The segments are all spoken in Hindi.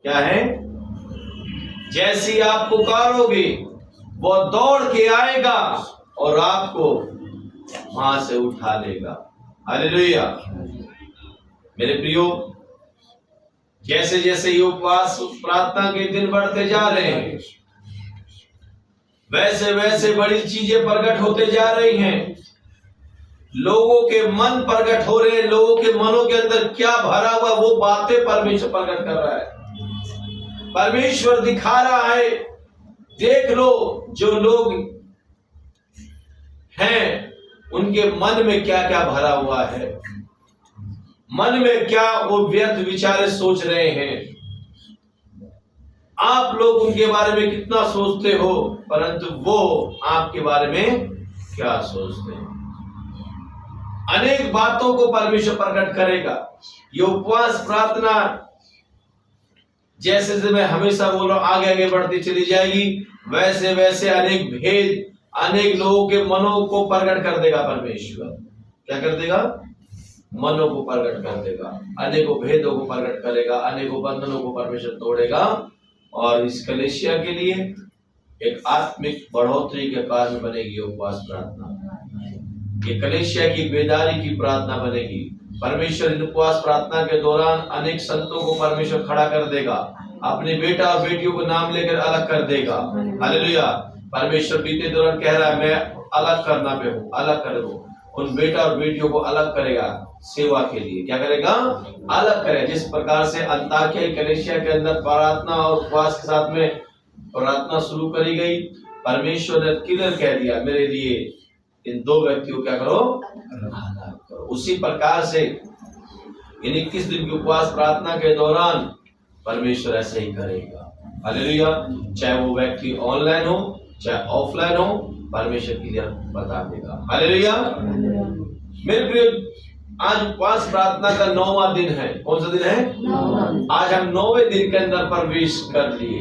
क्या है? जैसी आप पुकारोगे वो दौड़ के आएगा और आपको वहां से उठा लेगा। हालेलुया। मेरे प्रियो, जैसे जैसे ये उपवास प्रार्थना के दिन बढ़ते जा रहे हैं, वैसे वैसे बड़ी चीजें प्रकट होते जा रही हैं। लोगों के मन प्रकट हो रहे हैं। लोगों के मनों के अंदर क्या भरा हुआ वो बातें परमेश्वर प्रकट कर रहा है। परमेश्वर दिखा रहा है। देख लो, जो लोग हैं उनके मन में क्या क्या भरा हुआ है, मन में क्या वो व्यर्थ विचारे सोच रहे हैं। आप लोग उनके बारे में कितना सोचते हो, परंतु वो आपके बारे में क्या सोचते हैं। अनेक बातों को परमेश्वर प्रकट करेगा। ये उपवास प्रार्थना जैसे जैसे मैं हमेशा बोल रहा हूं आगे आगे बढ़ती चली जाएगी, वैसे वैसे अनेक भेद, अनेक लोगों के मनों को प्रकट कर देगा परमेश्वर। क्या कर देगा? मनों को प्रकट कर देगा, अनेकों भेदों को प्रकट करेगा, अनेकों बंधनों को परमेश्वर तोड़ेगा और इस कलीसिया के लिए एक आत्मिक बढ़ोतरी के कारण बनेगी उपवास प्रार्थना। ये कलीसिया की बेदारी की प्रार्थना बनेगी। परमेश्वर इन उपवास प्रार्थना के दौरान अनेक संतों को परमेश्वर खड़ा कर देगा, अपने बेटा और बेटियों को नाम लेकर अलग कर देगा। हालेलुया। परमेश्वर बीते दौरान कह रहा है मैं अलग करना पे हूँ, अलग कर दो। उन बेटा और बेटियों को अलग करेगा सेवा के लिए। क्या करेगा? अलग करेगा। जिस प्रकार से अंताकिया कलीसिया के अंदर प्रार्थना और उपवास के साथ में प्रार्थना शुरू करी गई, परमेश्वर ने क्लियर कह दिया मेरे लिए इन दो व्यक्तियों क्या करो? अलग करो। उसी प्रकार से इन 21 दिन की उपवास प्रार्थना के दौरान परमेश्वर ऐसे ही करेगा। हालेलुया। चाहे वो व्यक्ति ऑनलाइन हो चाहे ऑफलाइन हो, परमेश्वर क्लियर बता देगा। हालेलुया। मेरे प्रिय, आज उपवास प्रार्थना का 9वां दिन है। कौन सा दिन है? आज हम 9वें दिन के अंदर प्रवेश कर लिए।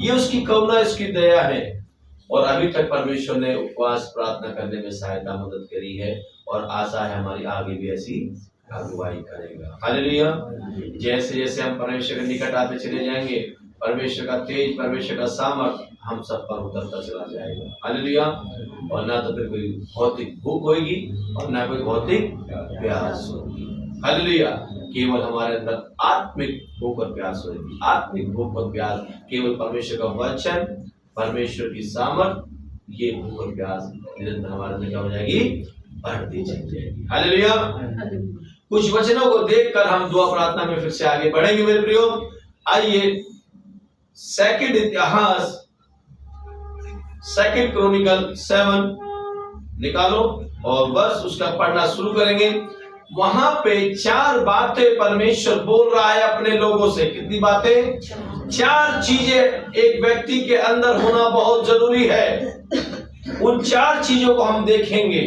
ये उसकी करुणा, इसकी दया है। और अभी तक परमेश्वर ने उपवास प्रार्थना करने में सहायता मदद करी है और आशा है हमारी आगे भी ऐसी अगुवाई करेगा। हालेलुया। जैसे जैसे हम परमेश्वर के निकट आते चले जाएंगे, परमेश्वर का तेज, परमेश्वर का सामर्थ हम सब पर उतरता चला जाएगा। हालेलुया। और ना तो फिर कोई भौतिक भूख होगी और ना कोई भौतिक प्यास होगी। हालेलुया। केवल हमारे अंदर आत्मिक भूख और प्यास होगी। आत्मिक भूख और प्यास केवल परमेश्वर का वचन, परमेश्वर की सामर्थ, ये भूख और प्यास निरंतर हमारे अंदर क्या हो जाएगी? बढ़ती चली जाएगी। हालेलुया। कुछ वचनों को देखकर हम दुआ प्रार्थना में फिर से आगे बढ़ेंगे। मेरे प्रियो, आइए सेकंड इतिहास, सेकंड क्रॉनिकल 7 निकालो और वर्ष उसका पढ़ना शुरू करेंगे। वहां पे 4 बातें परमेश्वर बोल रहा है अपने लोगों से। कितनी बातें? 4 चीजें एक व्यक्ति के अंदर होना बहुत जरूरी है। उन 4 चीजों को हम देखेंगे।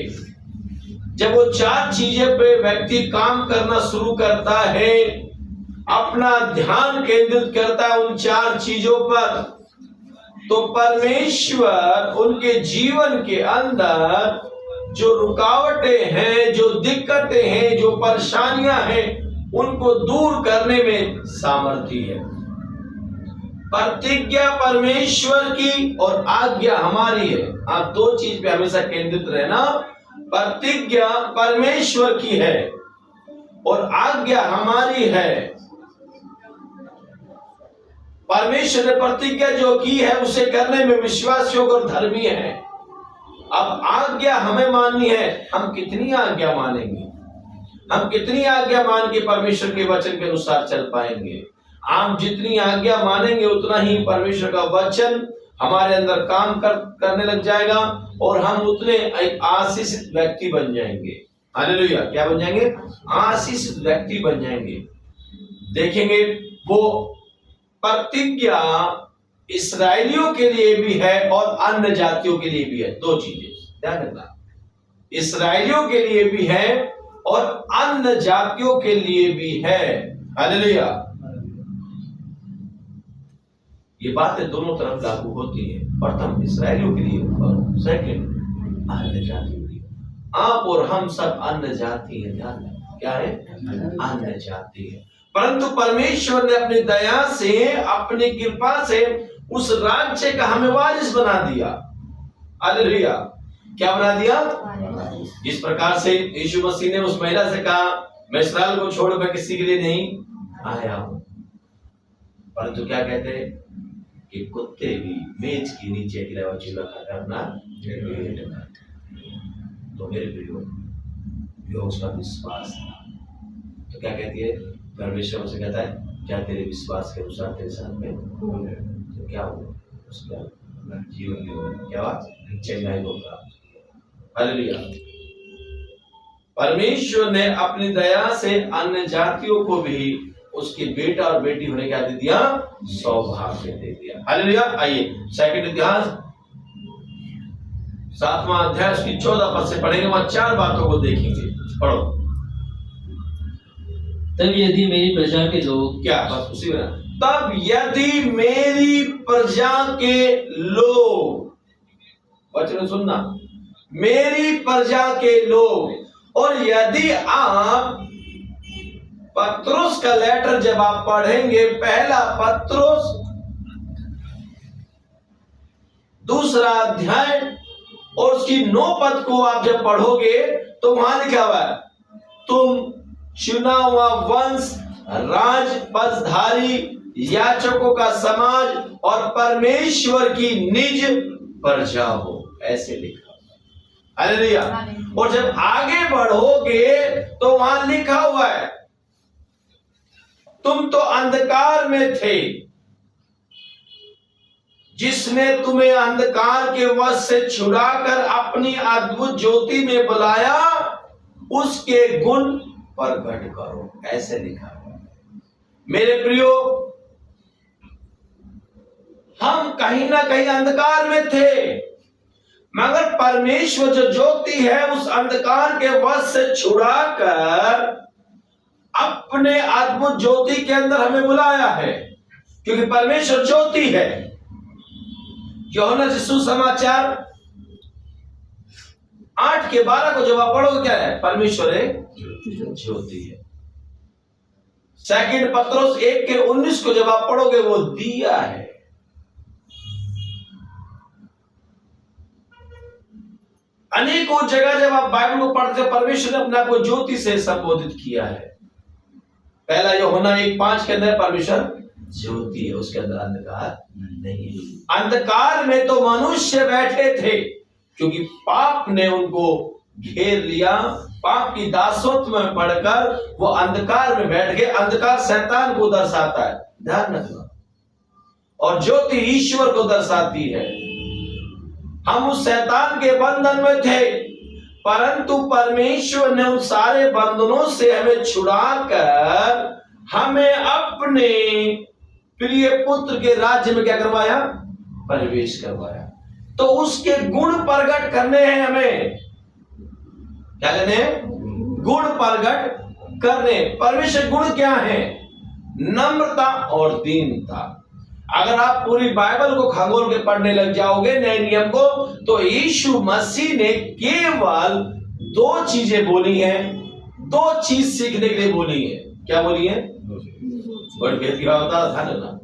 जब वो 4 चीजें पे व्यक्ति काम करना शुरू करता है, अपना ध्यान केंद्रित करता है उन 4 चीजों पर, तो परमेश्वर उनके जीवन के अंदर जो रुकावटें हैं, जो दिक्कतें हैं, जो परेशानियां हैं, उनको दूर करने में सामर्थ्य है। प्रतिज्ञा परमेश्वर की और आज्ञा हमारी है। आप 2 चीज पे हमेशा केंद्रित रहना। प्रतिज्ञा परमेश्वर की है और आज्ञा हमारी है। परमेश्वर ने प्रतिज्ञा जो की है उसे करने में विश्वास योग्य और धर्मी है। अब आज्ञा हमें माननी है। हम कितनी आज्ञा मानेंगे? हम कितनी आज्ञा मान के परमेश्वर के वचन के अनुसार चल पाएंगे? हम जितनी आज्ञा मानेंगे उतना ही परमेश्वर का वचन हमारे अंदर काम करने लग जाएगा और हम उतने एक आशीषित व्यक्ति बन जाएंगे। हालेलुया। क्या बन जाएंगे? आशीषित व्यक्ति बन जाएंगे। देखेंगे वो प्रतिज्ञा इस्राएलियों के लिए भी है और अन्य जातियों के लिए भी है। 2 चीजें ध्यान रखना। इस्राएलियों के लिए भी है और अन्य जातियों के लिए भी है। हालेलुया। ये बातें दोनों तरफ लागू होती है। प्रथम इस्राएलियों के लिए और सेकंड अन्य जातियों के लिए। आप और हम सब अन्य जाति है। ध्यान, क्या है? अन्य जाति है। परंतु परमेश्वर ने अपनी दया से, अपनी कृपा से उस राज्य का हमें वारिस बना दिया। हालेलुया। क्या बना दिया? जिस प्रकार से यीशु मसीह ने उस महिला से कहा, मैं इस्राएल को छोड़ मैं किसी के लिए नहीं आया हूं, परंतु क्या कहते हैं कि कुत्ते भी मेज के नीचे गिरा हुआ चूल्हा खाकर अपना पेट भरते। तो मेरे प्रियो, यो उसका विश्वास था। तो क्या कहती है परमेश्वर से, कहता है क्या तेरे विश्वास के अनुसार तेरे साथ में, तो क्या हुआ? उसका जीवन में क्या हुआ? चंगाई को प्राप्त। हालेलुया। परमेश्वर ने अपनी दया से अन्य जातियों को भी उसके बेटा और बेटी होने का दे दिया, सौभाग्य दे दिया। हालेलुया। आइए सेकंड इतिहास 7वां अध्याय उसकी 14 पद से पढ़ेंगे, वहां 4 बातों को देखेंगे। पढ़ो। तब यदि मेरी प्रजा के लोग, क्या बस उसी में, तब यदि मेरी प्रजा के लोग, वचन सुनना, मेरी प्रजा के लोग। और यदि आप पत्रुस का लेटर जब आप पढ़ेंगे, पहला पत्रुस 2 अध्याय और उसकी 9 पद को आप जब पढ़ोगे तो वहां लिखा हुआ है, तुम चुना हुआ वंश, राजपदधारी, याचकों का समाज और परमेश्वर की निज प्रजा हो, ऐसे लिखा। हालेलुया। और जब आगे बढ़ोगे तो वहां लिखा हुआ है, तुम तो अंधकार में थे, जिसने तुम्हें अंधकार के वश से छुड़ाकर अपनी अद्भुत ज्योति में बुलाया, उसके गुण प्रकट करो, ऐसे लिखा है। मेरे प्रियो, हम कहीं ना कहीं अंधकार में थे, मगर परमेश्वर जो ज्योति है उस अंधकार के वश से छुड़ाकर अपने अद्भुत ज्योति के अंदर हमें बुलाया है, क्योंकि परमेश्वर ज्योति है। यूहन्ना सुसमाचार 8:12 को जब आप पढ़ोगे, क्या है? परमेश्वर है ज्योति है। सेकंड पत्रुस 1:19 को जब आप पढ़ोगे, वो दिया है। अनेकों जगह जब आप बाइबल को पढ़ते हो, परमेश्वर ने अपने आप को ज्योति से संबोधित किया है। पहला यूहन्ना 1:5 के अंदर परमेश्वर ज्योति है, उसके अंदर अंधकार नहीं है। अंधकार में तो मनुष्य बैठे थे, क्योंकि पाप ने उनको घेर लिया। पाप की दासत्व में पड़कर वो अंधकार में बैठ गए। अंधकार शैतान को दर्शाता है, ध्यान रखना, और ज्योति ईश्वर को दर्शाती है। हम उस शैतान के बंधन में थे, परंतु परमेश्वर ने उन सारे बंधनों से हमें छुड़ाकर हमें अपने प्रिय पुत्र के राज्य में क्या करवाया? प्रवेश करवाया। तो उसके गुण प्रकट करने हैं हमें। क्या करने हैं? गुण प्रकट करने। परमेश्वर गुण क्या है? नम्रता और दीनता। अगर आप पूरी बाइबल को खंगोल के पढ़ने लग जाओगे, नए नियम को, तो यीशु मसीह ने केवल 2 चीजें बोली हैं, 2 चीज सीखने के लिए बोली है। क्या बोली है? बड़ी बेहतरीन होता था ना,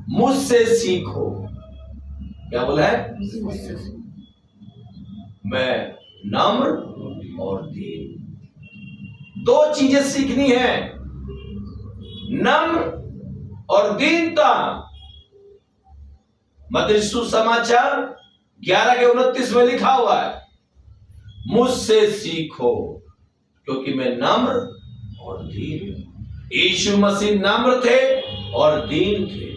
मुझसे सीखो। क्या बोला है? मैं नम्र और दीन। 2 चीजें सीखनी है, नम्र और दीनता। मत्ती सुसमाचार 11:29 में लिखा हुआ है, मुझसे सीखो क्योंकि मैं नम्र और दीन हूं। यीशु मसीह नम्र थे और दीन थे।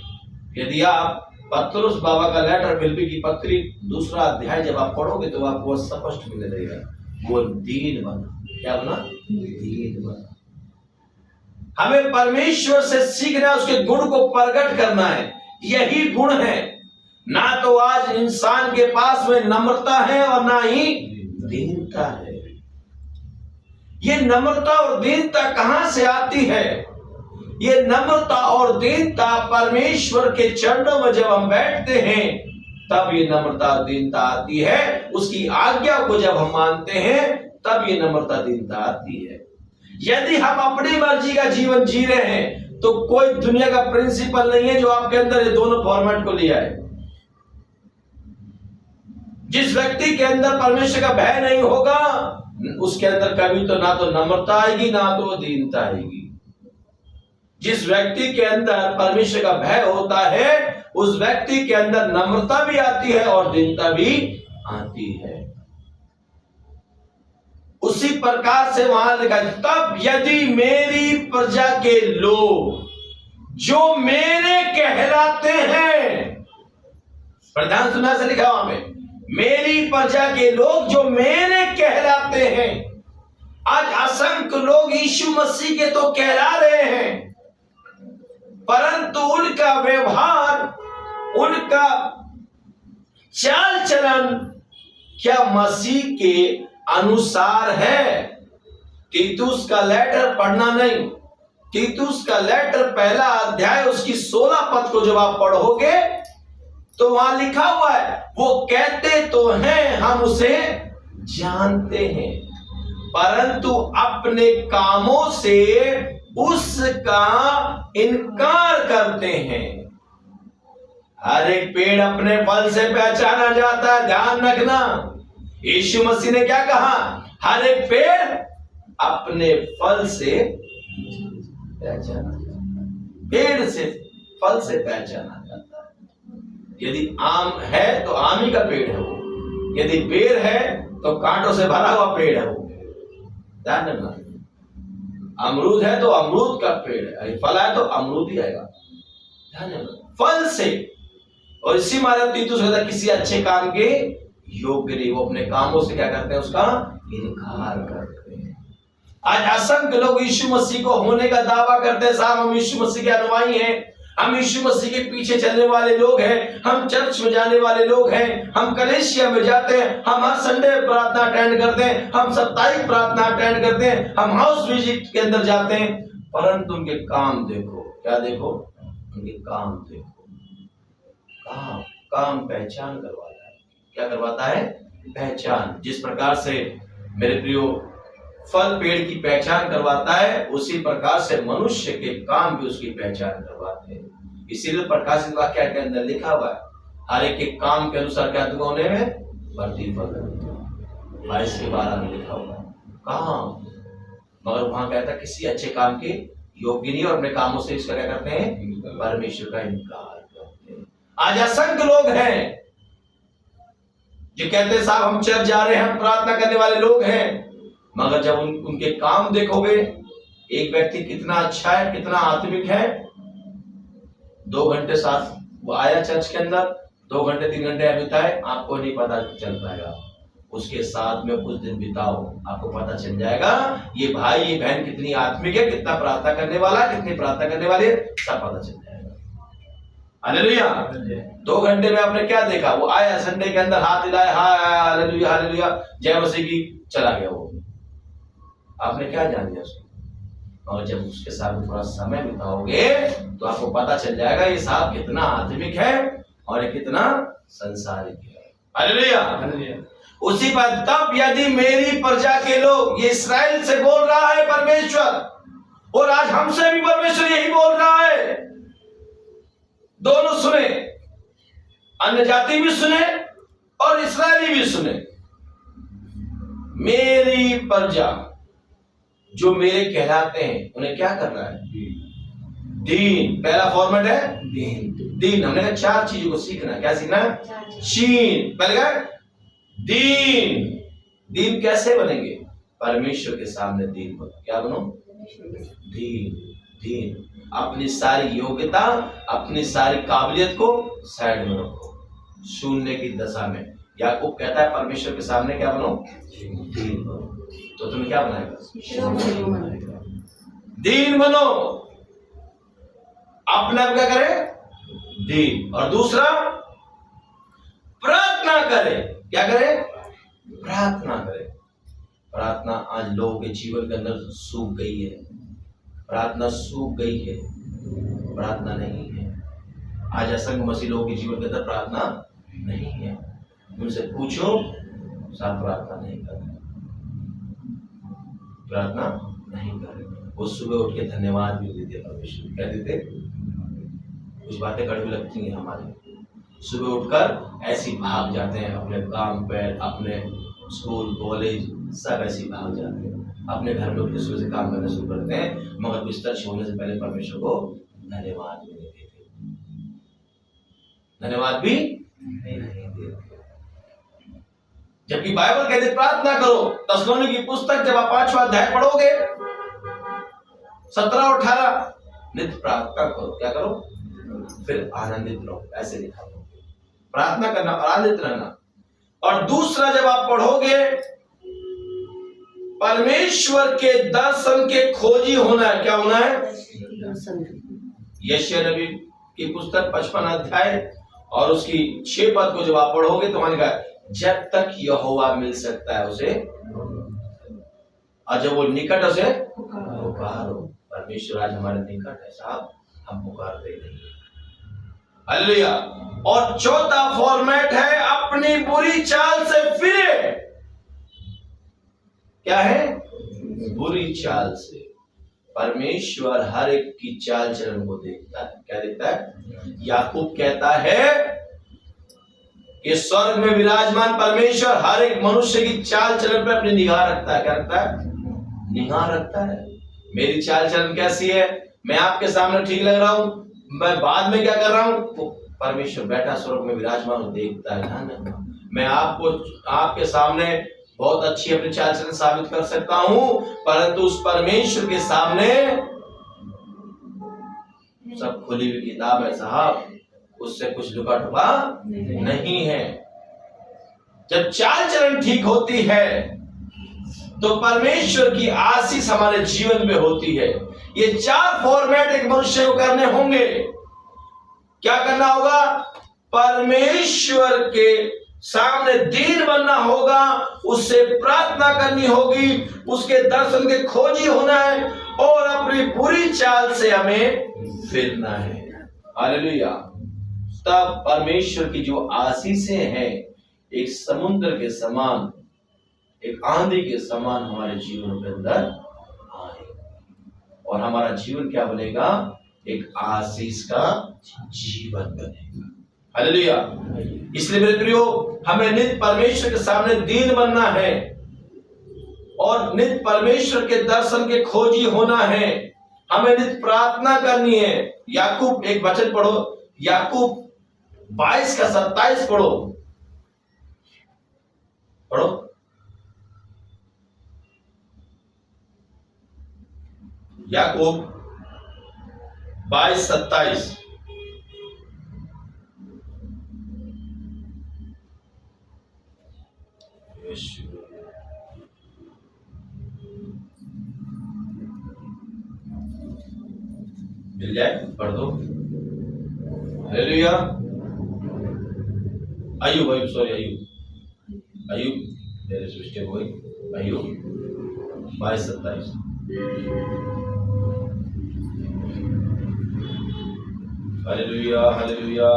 यदि आप पत्रुस बाबा का लेटर फिलिप्पी की पत्री 2 अध्याय जब आप पढ़ोगे तो आपको स्पष्ट मिलेगा, वो दीन बना। क्या बना? दीन बना। हमें परमेश्वर से सीखना, उसके गुण को प्रकट करना है। यही गुण है। ना तो आज इंसान के पास में नम्रता है और ना ही दीनता है। ये नम्रता और दीनता कहां से आती है? ये नम्रता और दीनता परमेश्वर के चरणों में जब हम बैठते हैं तब ये नम्रता और दीनता आती है। उसकी आज्ञा को जब हम मानते हैं तब ये नम्रता दीनता आती है। यदि हम अपनी मर्जी का जीवन जी रहे हैं तो कोई दुनिया का प्रिंसिपल नहीं है जो आपके अंदर ये दोनों फॉर्मेट को ले आए। जिस व्यक्ति के अंदर परमेश्वर का भय नहीं होगा उसके अंदर कभी तो ना तो नम्रता आएगी ना तो दीनता आएगी। जिस व्यक्ति के अंदर परमेश्वर का भय होता है उस व्यक्ति के अंदर नम्रता भी आती है और दीनता भी आती है। उसी प्रकार से वहां लिखा है, तब यदि मेरी प्रजा के लोग जो मेरे कहलाते हैं, प्रधान सुना से लिखा वहां पे, मेरी प्रजा के लोग जो मेरे कहलाते हैं। आज असंख्य लोग यीशु मसीह के तो कहला रहे हैं परंतु उनका व्यवहार, उनका चाल चलन क्या मसीह के अनुसार है। तीतुस का लेटर पढ़ना नहीं, तीतुस का लेटर पहला अध्याय उसकी 16 पद को जब आप पढ़ोगे तो वहां लिखा हुआ है, वो कहते तो हैं हम उसे जानते हैं परंतु अपने कामों से उसका इनकार करते हैं। हर एक पेड़ अपने फल से पहचाना जाता है, ध्यान रखना। यीशु मसीह ने क्या कहा, हर एक पेड़ अपने फल से पहचाना जाता है। पेड़ से फल से पहचाना जाता है। यदि आम है तो आम ही का पेड़ है वो, यदि बेर है तो कांटों से भरा हुआ पेड़ है वो, ध्यान रखना। अमरूद है तो अमरूद का पेड़ है, फल है तो अमरूद ही आएगा, ध्यान रखना, फल से। और इसी मारे तीतुस कहता किसी अच्छे काम के योग्य नहीं, वो अपने कामों से क्या करते हैं, उसका इनकार करते हैं। आज असंख्य लोग यीशु मसीह को होने का दावा करते हैं, साहब हम यीशु मसीह के अनुयायी हैं, हम यीशु मसीह के पीछे चलने वाले लोग हैं, हम चर्च में जाने वाले लोग हैं, हम कलेसिया में जाते हैं, हम हर संडे प्रार्थना अटेंड करते हैं, हम साप्ताहिक प्रार्थना अटेंड करते हैं, हम हाउस विजिट के अंदर जाते हैं। परंतु उनके काम देखो, क्या देखो, उनके काम देखो। काम पहचान करवाता है, क्या करवाता है, पहचान। जिस प्रकार से मेरे प्रियो फल पेड़ की पहचान करवाता है उसी प्रकार से मनुष्य के काम भी उसकी पहचान करवाते हैं। इसीलिए प्रकाशित वाक्य के अंदर लिखा हुआ है, हर एक के काम के अनुसार क्या दूंगा उन्हें मैं प्रतिफल दूंगा। 22 के 12 में लिखा हुआ है काम, मगर वहां कहता किसी अच्छे काम के योग्य नहीं और अपने कामों से इसका क्या करते हैं, परमेश्वर का इनकार करते हैं। आज असंख्य लोग हैं जो कहते हैं साहब हम चर्च जा रहे हैं, हम प्रार्थना करने वाले लोग हैं, मगर जब उनके काम देखोगे, एक व्यक्ति कितना अच्छा है, कितना आत्मिक है, 2 घंटे साथ वो आया चर्च के अंदर, 2 घंटे 3 घंटे बिताए, आपको नहीं पता चल पाएगा। उसके साथ में कुछ दिन बिताओ, आपको पता चल जाएगा ये भाई ये बहन कितनी आत्मिक है, कितना प्रार्थना करने वाला, कितनी प्रार्थना करने वाली है, सब पता चल जाएगा। हालेलुया। 2 घंटे में आपने क्या देखा, वो आया संडे के अंदर, हाथ हिलाया, हालेलुया हालेलुया जय मसीह की, चला गया वो, आपने क्या जान लिया उसको। और जब उसके साथ थोड़ा समय बिताओगे तो आपको पता चल जाएगा ये साहब कितना आत्मिक है और ये कितना संसारिक है। हालेलुया। उसी पर तब यदि मेरी प्रजा के लोग, ये इस्राएल से बोल रहा है परमेश्वर, और आज हमसे भी परमेश्वर यही बोल रहा है, दोनों सुने, अन्य जाति भी सुने और इस्राएली भी सुने। मेरी प्रजा जो मेरे कहलाते हैं उन्हें क्या करना है, दीन। पहला फॉर्मेट है दीन। हमने कहा 4 चीजों को सीखना। क्या सीखना है, चीन। पहले दीन। दीन कैसे बनेंगे, परमेश्वर के सामने दीन बनो। क्या बनो, दीन। अपनी सारी योग्यता, अपनी सारी काबिलियत को साइड में रखो, शून्य की दशा में। याकूब कहता है परमेश्वर के सामने क्या बनो, दीन बनो। तो तुम्हें क्या बनाएगा, दीन बनो। अपने आप क्या करे, दीन। और दूसरा प्रार्थना करे। क्या करे, प्रार्थना करे। प्रार्थना आज लोगों के जीवन के अंदर सूख गई है, प्रार्थना सूख गई है, प्रार्थना नहीं है। आज असंख्य मसीह लोगों के जीवन के अंदर प्रार्थना नहीं है। उनसे पूछो, साथ प्रार्थना नहीं करते, प्रार्थना नहीं कर रहे। वो सुबह उठ के धन्यवाद भी देते परमेश्वर, क्या देते? कुछ बातें कड़वी लगती हैं हमारी, सुबह उठकर ऐसी भाग जाते हैं अपने काम पे, अपने स्कूल कॉलेज सब ऐसी भाग जाते हैं, अपने घर में उठकर सुबह से काम करना शुरू करते हैं, मगर बिस्तर छोड़ने से पहले परमेश्वर को धन्यवाद भी नहीं देते, धन्यवाद भी नहीं देते। जबकि बाइबल कहते प्रार्थना करो। तस्सलोनी की पुस्तक जब आप 5वां अध्याय पढ़ोगे 17 और 18, नित्य प्रार्थना करो, क्या करो? फिर आनंदित रहो, ऐसे लिखा हो। प्रार्थना करना, आनंदित रहना। और दूसरा जब आप पढ़ोगे परमेश्वर के दर्शन के खोजी होना है, क्या होना है? यशायाह नबी की पुस्तक 55 अध्याय और उसकी 6 पद को जब आप पढ़ोगे तो वहां लिखा है जब तक यहोवा मिल सकता है उसे, और जब वो निकट उसे पुकारो। परमेश्वर आज हमारे निकट है साहब, हम पुकारते नहीं। हालेलुया। और चौथा फॉर्मेट है अपनी बुरी चाल से फिरे। क्या है? बुरी चाल से। परमेश्वर हर एक की चाल चलन को देखता है। क्या देखता है? याकूब कहता है कि स्वर्ग में विराजमान परमेश्वर हर एक मनुष्य की चाल चलन पर अपनी निगाह रखता है। क्या रखता है? निगाह रखता है। मेरी चाल चलन कैसी है? मैं आपके सामने ठीक लग रहा हूं, मैं बाद में क्या कर रहा हूं? तो परमेश्वर बैठा स्वर्ग में विराजमान देखता है ना। मैं आपको आपके सामने बहुत अच्छी अपनी चाल चलन साबित कर सकता हूं, परंतु उस परमेश्वर के सामने सब खुली हुई किताब है साहब, उससे कुछ लुका टुका नहीं है। जब चाल चलन ठीक होती है तो परमेश्वर की आशीष हमारे जीवन में होती है। ये 4 फॉर्मेट एक मनुष्य को करने होंगे। क्या करना होगा? परमेश्वर के सामने दीन बनना होगा, उससे प्रार्थना करनी होगी, उसके दर्शन के खोजी होना है और अपनी बुरी चाल से हमें फिरना है। हालेलुया। तब परमेश्वर की जो आशीषें हैं एक समुद्र के समान, एक आंधी के समान हमारे जीवन के अंदर आए और हमारा जीवन क्या बनेगा? एक आशीष का जीवन बनेगा। हालेलुया। इसलिए मेरे प्रियो, हमें नित्य परमेश्वर के सामने दीन बनना है और नित्य परमेश्वर के दर्शन के खोजी होना है। हमें नित्य प्रार्थना करनी है। याकूब एक वचन पढ़ो, याकूब 22 का 27 पढ़ो। याकूब 22:27। मिल जाए, पढ़ दो। हालेलुया। अय्यूब, सॉरी अय्यूब मेरे सृष्टि हो गई। अय्यूब 22:27। हालेलुया, हालेलुया,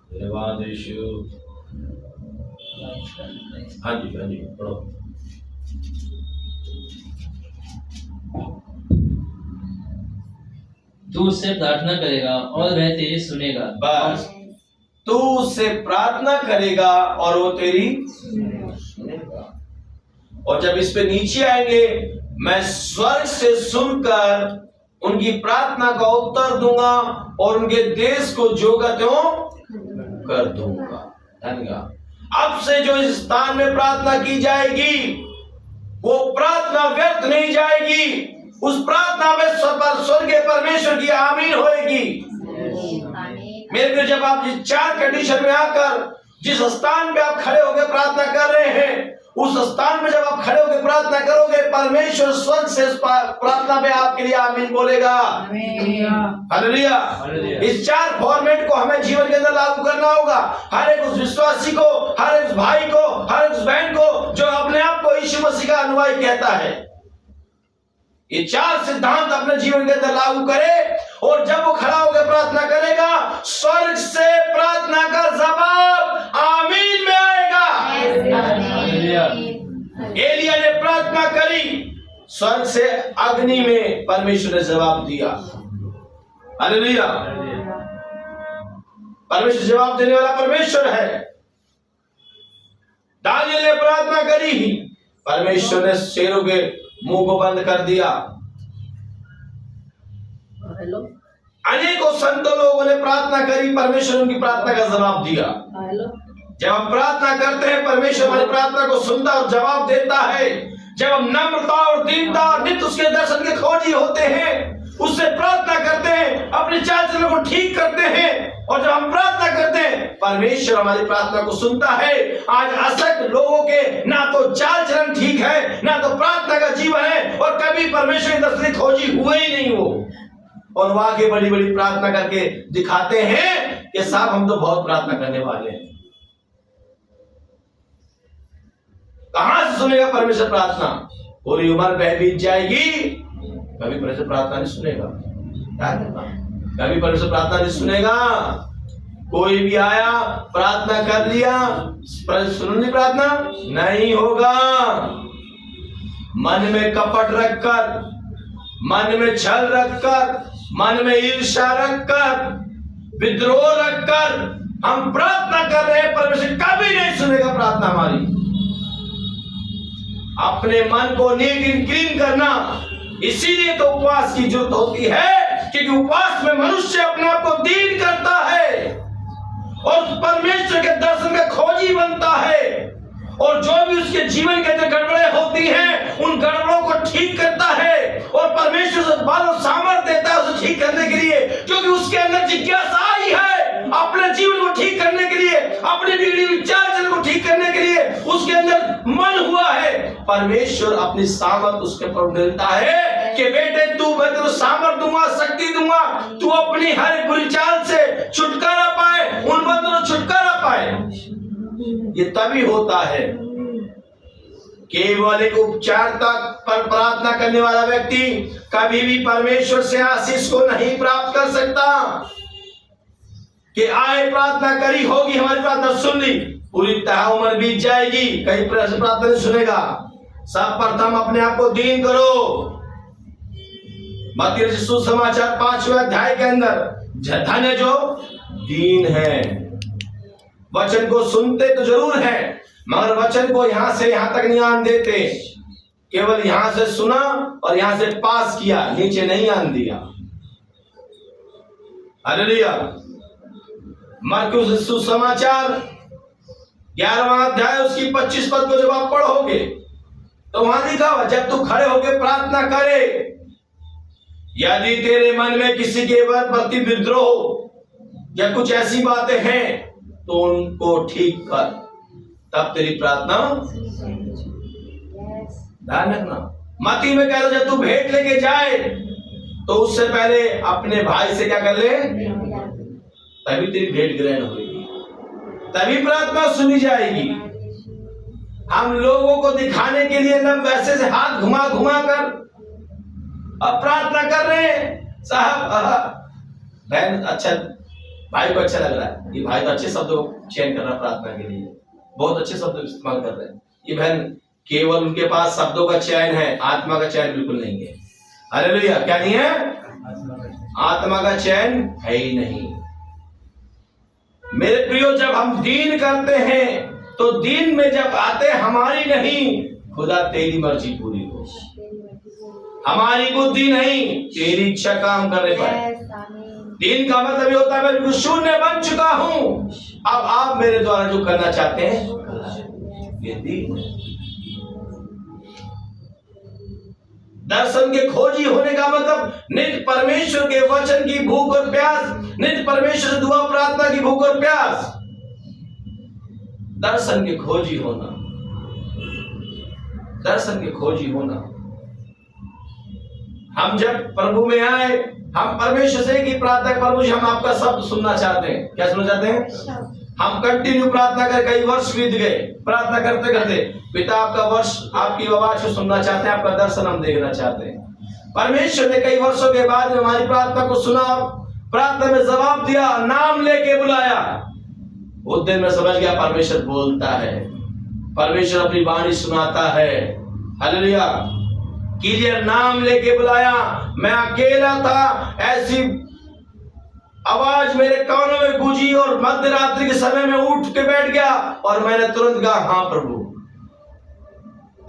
धन्यवाद यीशु। हाँ जी पढ़ो। तू उससे प्रार्थना करेगा और वह तेरी सुनेगा। बस, तू उससे प्रार्थना करेगा और वो तेरी सुनेगा। और जब इस पे नीचे आएंगे, मैं स्वर्ग से सुनकर उनकी प्रार्थना का उत्तर दूंगा और उनके देश को जो का त्यों कर दूंगा। धन्यवाद। अब से जो इस स्थान में प्रार्थना की जाएगी वो प्रार्थना व्यर्थ नहीं जाएगी। उस प्रार्थना में स्वर्गीय परमेश्वर की आमीन होएगी। मेरे प्रिय, जब आप इस 4 कंडीशन में आकर जिस स्थान पे आप खड़े होकर प्रार्थना कर रहे हैं, उस स्थान में जब आप खड़े होकर प्रार्थना करोगे, परमेश्वर स्वर्ग से प्रार्थना में आपके लिए आमीन बोलेगा। हालेलुया। इस 4 फॉर्मेट को हमें जीवन के अंदर लागू करना होगा। हर एक उस विश्वासी को, हर एक भाई को, हर एक बहन को जो अपने आप को यीशु मसीह का अनुयायी कहता है, ये 4 सिद्धांत अपने जीवन के अंदर लागू करे और जब वो खड़ा होकर प्रार्थना करेगा, स्वर्ग से प्रार्थना का जवाब आमीन में आएगा। एलिया ने प्रार्थना करी, स्वर्ग से अग्नि में परमेश्वर ने जवाब दिया। हालेलुया। परमेश्वर जवाब देने वाला परमेश्वर है। दानियेल ने प्रार्थना करी, परमेश्वर ने शेरों के मुंह को बंद कर दिया। अनेकों संतों लोगों ने प्रार्थना करी, परमेश्वर उनकी प्रार्थना का जवाब दिया। जब हम प्रार्थना करते हैं, परमेश्वर हमारी प्रार्थना को सुनता और जवाब देता है। जब हम नम्रता और दीनता नित्य उसके दर्शन के खोजी होते हैं, उससे प्रार्थना करते हैं, अपने चाल चलन को ठीक करते हैं, और जब हम प्रार्थना करते हैं, परमेश्वर हमारी प्रार्थना को सुनता है। आज असंख्य लोगों के ना तो चाल चलन ठीक है, ना तो प्रार्थना का जीवन है, और कभी परमेश्वर के दर्शन की खोजी हुए ही नहीं हो, और वो आगे बड़ी बड़ी प्रार्थना करके दिखाते हैं कि साहब हम तो बहुत प्रार्थना करने वाले हैं। कहां से सुनेगा परमेश्वर प्रार्थना? पूरी उम्र बह बीत जाएगी, कभी परमेश्वर प्रार्थना नहीं सुनेगा। कभी परमेश्वर प्रार्थना नहीं सुनेगा। कोई भी आया, प्रार्थना कर लिया, सुननी प्रार्थना नहीं होगा। मन में कपट रखकर, मन में छल रखकर, मन में ईर्ष्या रखकर, विद्रोह रखकर हम प्रार्थना कर रहे हैं, परमेश्वर कभी नहीं सुनेगा प्रार्थना हमारी। अपने मन को नीट एंड क्लीन करना, इसीलिए तो उपवास की जरूरत होती है, क्योंकि उपवास में मनुष्य अपने आप को दीन करता है और परमेश्वर के दर्शन का खोजी बनता है, और जो भी उसके जीवन के अंदर गड़बड़े होती हैं, उन गड़बड़ों को ठीक करता है, और परमेश्वर से बल और सामर्थ्य देता है उसे ठीक करने के लिए, क्योंकि उसके अंदर जिज्ञासा आई है अपने जीवन को ठीक करने के लिए, अपने बिगड़ी हुई चाल चलन को ठीक करने के लिए उसके अंदर मन हुआ है। परमेश्वर अपनी सामर्थ उसके ऊपर मिलता है कि बेटे तू, मैं तेरे सामर्थ दूंगा, शक्ति दूंगा, तू अपनी हर बुरी चाल से छुटकारा पाए, उन बंधनों से छुटकारा पाए। ये तभी होता है। केवल एक उपचार तक पर प्रार्थना करने वाला व्यक्ति कभी भी परमेश्वर से आशीष को नहीं प्राप्त कर सकता। कि आए प्रार्थना करी होगी, हमारी प्रार्थना सुन ली, पूरी तरह उम्र बीत जाएगी, कहीं प्रार्थना नहीं सुनेगा। सब प्रथम अपने आप को दीन करो। मत्ती सुसमाचार 5वें अध्याय के अंदर धन्य जो दीन है। वचन को सुनते तो जरूर है, मगर वचन को यहां से यहां तक नहीं आन देते। केवल यहां से सुना और यहां से पास किया, नीचे नहीं आन दिया। हालेलुया। मरकुस सुसमाचार 11वां अध्याय उसकी 25 पद को जब आप पढ़ोगे तो वहां लिखा हुआ, जब तू खड़े होकर प्रार्थना करे, यदि तेरे मन में किसी के प्रति विद्रोह या कुछ ऐसी बातें हैं तो उनको ठीक कर, तब तेरी प्रार्थना ध्यान रखना। मत्ती में कह रहा जब तू भेंट लेके जाए तो उससे पहले अपने भाई से क्या कर ले, तभी तेरी भेंट ग्रहण होगी, तभी प्रार्थना सुनी जाएगी। हम लोगों को दिखाने के लिए न वैसे से हाथ घुमा घुमा कर अब प्रार्थना कर रहे हैं। साहब बहन अच्छा, भाई को अच्छा लग रहा है, ये भाई तो अच्छे शब्दों को चयन कर रहा है प्रार्थना के लिए, बहुत अच्छे शब्द इस्तेमाल कर रहे हैं। ये बहन केवल उनके पास शब्दों का चयन है, आत्मा का चयन बिल्कुल नहीं है। हालेलुया। क्या नहीं है? आत्मा का चयन है ही नहीं। मेरे प्रियो, जब हम दीन करते हैं तो दीन में जब आते हमारी नहीं, खुदा तेरी मर्जी पूरी हो, हमारी बुद्धि नहीं, तेरी इच्छा काम करने पाए। दीन का मतलब ये होता है मैं शून्य बन चुका हूं, अब आप मेरे द्वारा जो करना चाहते हैं ये दीन है। दर्शन के खोजी होने का मतलब नित्य परमेश्वर के वचन की भूख और प्यास, नित्य परमेश्वर से दुआ प्रार्थना की भूख और प्यास, दर्शन के खोजी होना, दर्शन के खोजी होना। हम जब प्रभु में आए, हम परमेश्वर से की प्रार्थना, प्रभु जी हम आपका शब्द सुनना चाहते हैं। क्या सुनना चाहते हैं? हम कंटिन्यू प्रार्थना कर, कई वर्ष बीत गए प्रार्थना करते करते, पिता आपका वर्ष आपकी आवाज को सुनना चाहते हैं, आपका दर्शन हम देखना चाहते हैं। परमेश्वर ने कई वर्षों के बाद हमारी प्रार्थना को सुना, प्रार्थना में जवाब दिया, नाम लेके बुलाया। उस दिन में समझ गया परमेश्वर बोलता है, परमेश्वर अपनी वाणी सुनाता है। हालेलुया। किलियन नाम लेके बुलाया। मैं अकेला था, ऐसी आवाज मेरे कानों में गूंजी और मध्य रात्रि के समय में उठ के बैठ गया और मैंने तुरंत कहा, हाँ प्रभु।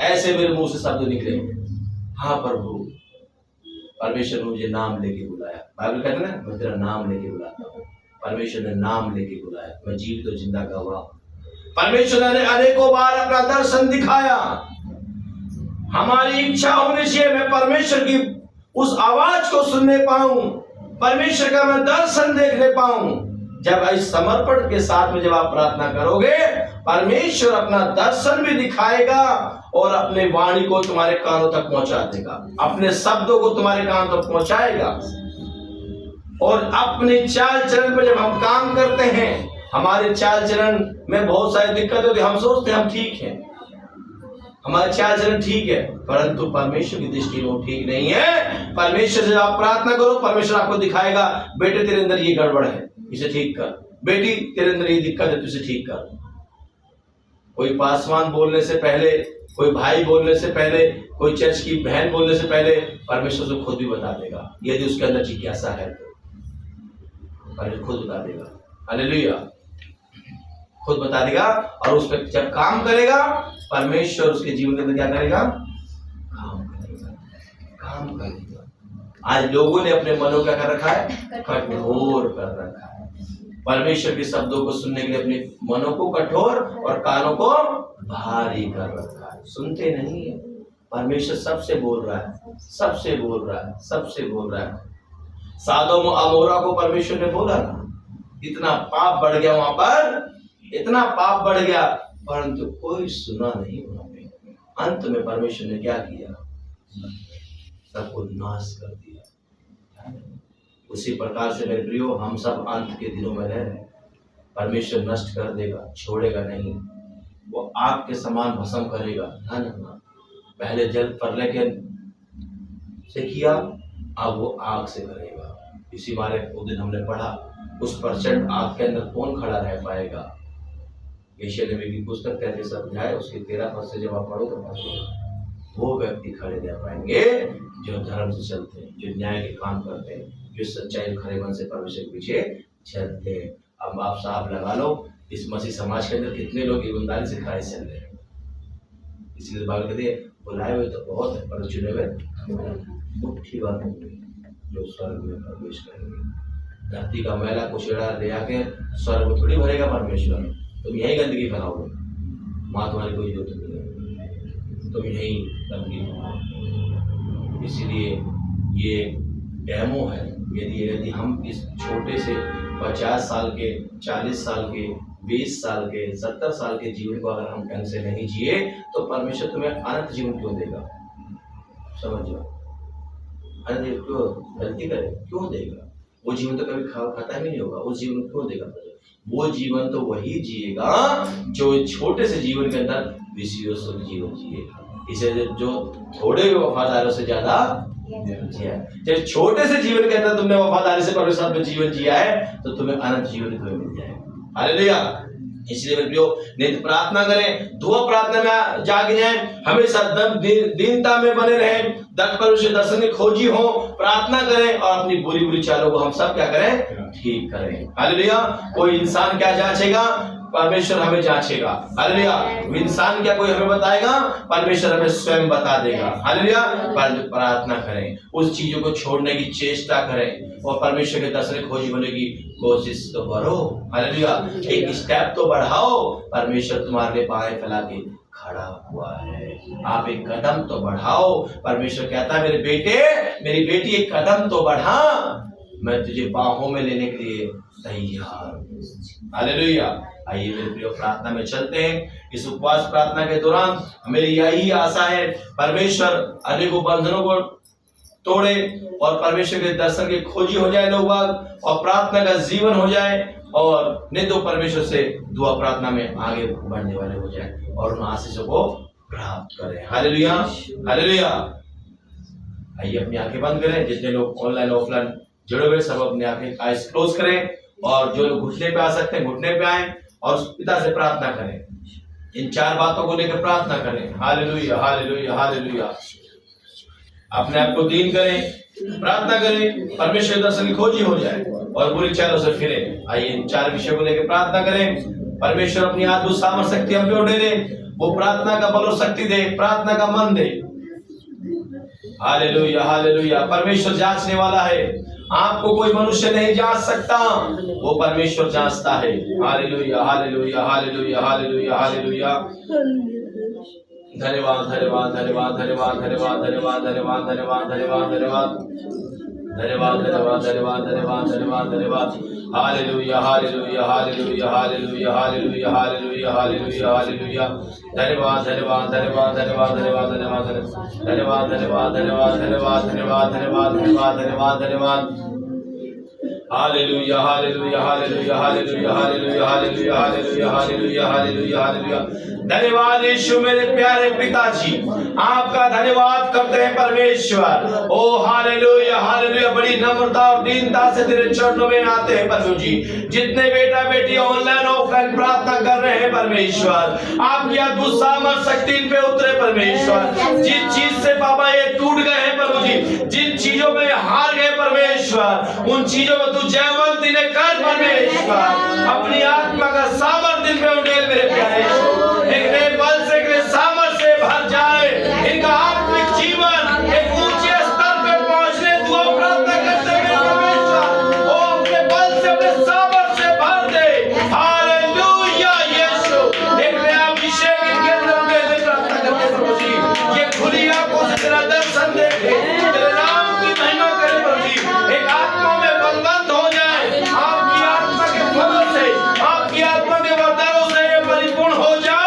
ऐसे मेरे मुंह से शब्द निकले, हाँ प्रभु। परमेश्वर ने मुझे नाम लेके बुलाया। बाइबल कहते हैं ना, मैं तेरा नाम लेके बुलाता हूँ। परमेश्वर ने नाम लेके बुलाया। मैं जीवित और जिंदा गवाह। परमेश्वर ने अनेकों बार अपना दर्शन दिखाया। हमारी इच्छा होनी चाहिए मैं परमेश्वर की उस आवाज को सुनने पाऊं, परमेश्वर का मैं दर्शन देखने पाऊं। जब इस समर्पण के साथ में जब आप प्रार्थना करोगे, परमेश्वर अपना दर्शन भी दिखाएगा और अपने वाणी को तुम्हारे कानों तक पहुंचा देगा, अपने शब्दों को तुम्हारे कान तक पहुंचाएगा। और अपने चाल चलन पर जब हम काम करते हैं, हमारे चाल चलन में बहुत सारी दिक्कत होती है। हम सोचते हैं हम ठीक हैं, हमारा चाल चलन ठीक है, परंतु परमेश्वर की दृष्टि में वो ठीक नहीं है। परमेश्वर से आप प्रार्थना करो, परमेश्वर आपको दिखाएगा, बेटे तेरे अंदर ये गड़बड़ है, इसे ठीक कर। बेटी तेरे अंदर ये दिक्कत है, तो इसे ठीक कर। कोई पासवान बोलने से पहले, कोई भाई बोलने से पहले, कोई चर्च की बहन बोलने से पहले परमेश्वर से खुद भी बता देगा। यदि उसके अंदर जिज्ञासा है तो परमेश्वर खुद बता देगा। हालेलुया, खुद बता देगा। और उस पर जब काम करेगा, परमेश्वर उसके जीवन के अंदर क्या करेगा? काम करेगा, काम करेगा। आज लोगों ने अपने मनों क्या कर रखा है? कठोर कर रखा है। परमेश्वर के शब्दों को सुनने के लिए अपने मनों को कठोर और कानों को भारी कर रखा है, सुनते नहीं है। परमेश्वर सबसे बोल रहा है, सबसे बोल रहा है, सबसे बोल रहा है। सादोम और अमोरा को परमेश्वर ने बोला ना, इतना पाप बढ़ गया वहां पर, इतना पाप बढ़ गया, परंतु कोई सुना नहीं वहां पे। अंत में परमेश्वर ने क्या किया? सबको नाश कर दिया। उसी प्रकार से मेरे प्रियो, हम सब अंत के दिनों में रह रहे हैं। परमेश्वर नष्ट कर देगा, छोड़ेगा नहीं। वो आग के समान भस्म करेगा। पहले जल प्रलय के से किया, अब वो आग से करेगा। इसी बारे उस दिन हमने पढ़ा, उस प्रचंड आग के अंदर कौन खड़ा रह पाएगा? यशायाह नबी की पुस्तक 33 अध्याय उसके 13 पद से जब आप पढ़ो तो वो व्यक्ति खड़े रह पाएंगे जो धर्म से चलते हैं, जो न्याय के काम करते हैं, जो सच्चाई खरे मन से परमेश्वर के पीछे चलते हैं। अब आप साहब लगा लो, इस मसीह समाज के अंदर कितने लोग ईमानदारी से खड़े चल रहे हैं। इसलिए बाइबल कहती है, बुलाए हुए तो बहुत है, पर चुने हुए मुट्ठी भर होंगे जो स्वर्ग में प्रवेश करेंगे। धरती का मैला कुचेड़ा ले आके स्वर्ग में थोड़ी भरेगा परमेश्वर। तुम यही गंदगी फैलाओगे, माँ तुम्हारी कोई जरूरत नहीं है, तुम यही गंदगी फैलाओगे। इसीलिए ये डेमो है। यदि हम इस छोटे से 50 साल के, 40 साल के, 20 साल के, 70 साल के जीवन को अगर हम ढंग से नहीं जिए, तो परमेश्वर तुम्हें अनंत जीवन क्यों देगा? समझ जाओ, अनंत जीवन क्यों? गलती करे क्यों देगा? वो जीवन तो कभी खत्म ही नहीं होगा। उस जीवन को क्यों देगा? वो जीवन तो वही जिएगा जो छोटे से जीवन के अंदर विषयों से जीवन जिएगा। इसे जो थोड़े वफादारों से ज्यादा जिया। जब छोटे से जीवन के अंदर तुमने वफादारी से परमेश्वर में जीवन जिया है, तो तुम्हें अनंत जीवन तुम्हें मिल जाएगा। हालेलुया। इसलिए मेरे प्रियो, नित्य प्रार्थना करें, दुआ प्रार्थना में जागे जाएं, हमेशा दीनता में बने रहें, परमेश्वर दर्शन की खोजी हो, प्रार्थना करें और अपनी बुरी बुरी चालों को हम सब क्या करें? ठीक करें। हालेलुया। कोई इंसान क्या जांचेगा? परमेश्वर हमें जांचेगा। हालेलुया। इंसान क्या कोई हमें बताएगा? परमेश्वर हमें स्वयं बता देगा। हालेलुया। प्रार्थना करें, उस चीजों को छोड़ने की चेष्टा करें और परमेश्वर के दर्शन की खोजी होने की कोशिश तो करो। हालेलुया। एक स्टेप तो बढ़ाओ, परमेश्वर तुम्हारे लिए बाहें फैला के खड़ा हुआ है। आप एक कदम तो बढ़ाओ। परमेश्वर कहता है, मेरे बेटे, मेरी बेटी, एक कदम तो बढ़ा, मैं तुझे बाहों में लेने के लिए तैयार हूं। हालेलुया। आइए मेरे प्रिय, प्रार्थना में चलते हैं। इस उपवास प्रार्थना के दौरान मेरी यही आशा है, परमेश्वर अनेकों बंधनों को तोड़े और परमेश्वर के दर्शन की खोजी हो जाए लोग, और प्रार्थना का जीवन हो जाए और नित्य परमेश्वर से दुआ प्रार्थना में आगे बढ़ने वाले हो जाए और उन आशीषों को प्राप्त करें। Hallelujah, hallelujah. आइए अपनी आंखें बंद करें। जितने लोग ऑनलाइन ऑफलाइन जुड़े हुए, सब अपनी आंखें आइज क्लोज करें और जो लोग घुटने पे आ सकते हैं घुटने पे आए और पिता से प्रार्थना करें। इन 4 बातों को लेकर प्रार्थना करें। Hallelujah, hallelujah, hallelujah. अपने आप को दीन करें, प्रार्थना करें, परमेश्वर दर्शन की खोजी हो जाए और बुरी चालों से फिरे। आइए 4 विषयों को लेकर प्रार्थना करें। परमेश्वर अपनी अद्भुत सामर्थ्य शक्ति हम पे उठे दे, वो प्रार्थना का बल और शक्ति दे, प्रार्थना का मन दे। Hallelujah, hallelujah. परमेश्वर जांचने वाला है, आपको कोई मनुष्य नहीं जांच सकता, वो परमेश्वर जांचता है। Hallelujah, hallelujah, hallelujah, hallelujah, hallelujah. धन्यवाद, धन्यवाद, धन्यवाद, धन्यवाद, धन्यवाद, धन्यवाद, धन्यवाद, धन्यवाद, धन्यवाद, धन्यवाद, धन्यवाद, धन्यवाद, धन्यवाद, धन्यवाद, धन्यवाद, धन्यवाद। Hallelujah, hallelujah, hallelujah, hallelujah, hallelujah, hallelujah, hallelujah, hallelujah. धन्यवाद, धन्यवाद, धन्यवाद, धन्यवाद, धन्यवाद, धन्यवाद, धन्यवाद, धन्यवाद, धन्यवाद, धन्यवाद, धन्यवाद, धन्यवाद, धन्यवाद, धन्यवाद, धन्यवाद। Hallelujah, hallelujah, hallelujah, hallelujah, hallelujah, hallelujah, hallelujah, hallelujah, hallelujah, hallelujah. धन्यवाद यीशु मेरे प्यारे पिताजी, आपका धन्यवाद करते हैं परमेश्वर। ओ हालेलुया, हालेलुया। बड़ी नम्रता और दीनता से तेरे चरणों में आते हैं प्रभु जी। जितने बेटा बेटी ऑनलाइन ऑफलाइन प्रार्थना कर रहे हैं परमेश्वर, आपकी अद्भुत सामर्थ शक्ति इन पे उतरे परमेश्वर। जिस चीज से बाबा ये टूट गए हैं प्रभु जी, जिन चीजों में हार गए परमेश्वर, उन चीजों में तू जयवंत इन्हें कर परमेश्वर। अपनी आत्मा का सामर्थ इन पे उठेल मेरे प्यारे, एक नए बल से, एक नए सामर्थ से भर जाए। इनका आत्मिक जीवन एक ऊंचे स्तर पे पहुंचने तू प्रार्थना करते हैं परमेश्वर। ओ अपने बल से, अपने सामर्थ से भर दे। हालेलुया यीशु। एक नया अभिषेक इनके अंदर दे, प्रार्थना करते हैं प्रभु जी। ये खुली आंखों से तेरा दर्शन देखे, तेरे नाम की महिमा करे प्रभु जी। एक आत्मा में बलवंत हो जाए, आपकी आत्मा के फलों से, आपकी आत्मा के वरदानों से परिपूर्ण हो जाए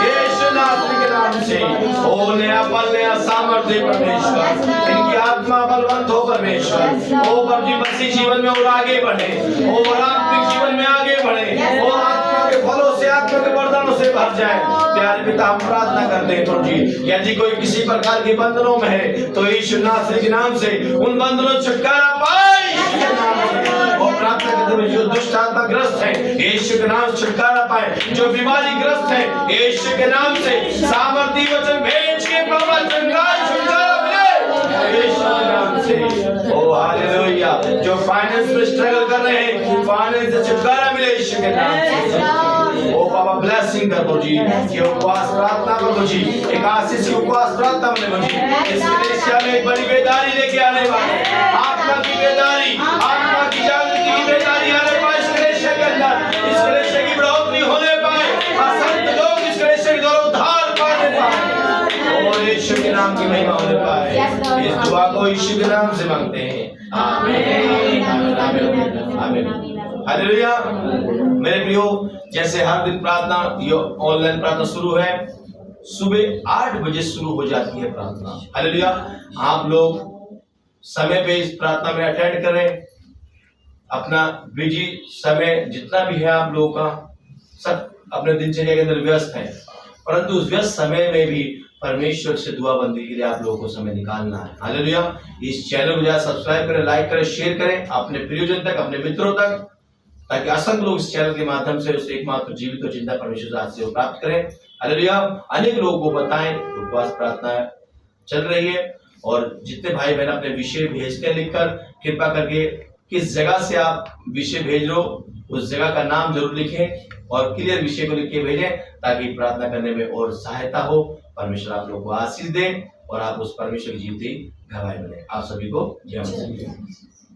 यीशु नासरी के नाम से। ओ नया बल, नया सामर्थ्य परमेश्वर, इनकी आत्मा बलवंत हो परमेश्वर। ओ प्रभु जी मसीह जीवन में और आगे बढ़े, और आत्मिक जीवन में आगे बढ़े, और आत्मा के फलों से, आत्मा के वरदानों से भर जाए। प्यारे पिता हम प्रार्थना करते हैं प्रभु जी, यदि कोई किसी प्रकार के बंधनों में है तो यीशु नासरी के नाम से उन बंधनों से छुटकारा पाए। और प्रार्थना करते हैं जो दुष्ट आत्मा ग्रस्त है यीशु के नाम से छुटकारा पाए, जो बीमारी ग्रस्त है यीशु के नाम से सामर्थी वचन भेज के छुटकारा मिले यीशु के नाम से। ओ हालेलुया। जो फाइनेंस में स्ट्रगल कर रहे हैं, फाइनेंस से छुटकारा मिले यीशु के नाम से। ओ बाबा ब्लेसिंग कर प्रभु जी, ये उपवास प्रार्थना प्रभु जी, एक आशीष की उपवास प्रार्थना प्रभु जी। इस कलीसिया में एक बड़ी बेदारी लेके आने वाले, आत्मा की बेदारी, आत्मा की जागृति की बेदारी आने पाए इस कलीसिया के अंदर। इस कलीसिया की बढ़ोतरी होने पाए, असंख्य लोग इस कलीसिया के द्वारा उद्धार पाने पाए, और यीशु के नाम की महिमा होने पाए। इस दुआ को यीशु के नाम से मांगते हैं, आमीन, आमीन, आमीन। हालेलुया। मेरे प्रियो, जैसे हर दिन प्रार्थना, ये ऑनलाइन प्रार्थना शुरू है, सुबह 8 बजे शुरू हो जाती है प्रार्थना। हालेलुया। आप लोग समय पे इस प्रार्थना में अटेंड करें। अपना बिजी समय जितना भी है आप लोगों का, सब अपने दिनचर्या के अंदर व्यस्त है, परंतु उस व्यस्त समय में भी परमेश्वर से दुआ बंदी के लिए आप लोगों को समय निकालना है। हालेलुया। इस चैनल को जरा सब्सक्राइब करें, लाइक करें, शेयर करें अपने प्रियजन तक, अपने मित्रों तक, ताकि असंख्य लोग इस चैनल के माध्यम से उस एकमात्र जीवित और जिंदा परमेश्वर से प्राप्त करें। हालेलुया। अनेक लोगों को बताएं, उपवास प्रार्थना चल रही है, और जितने भाई बहन अपने विषय भेजते हैं लिखकर, कृपा करके किस जगह से आप विषय भेज रहे हो उस जगह का नाम जरूर लिखें और क्लियर विषय को लिख के भेजें, ताकि प्रार्थना करने में और सहायता हो। परमेश्वर आप लोगों को आशीष दे और आप उस परमेश्वर की जीवती गवाही बने। आप सभी को जय मसीह।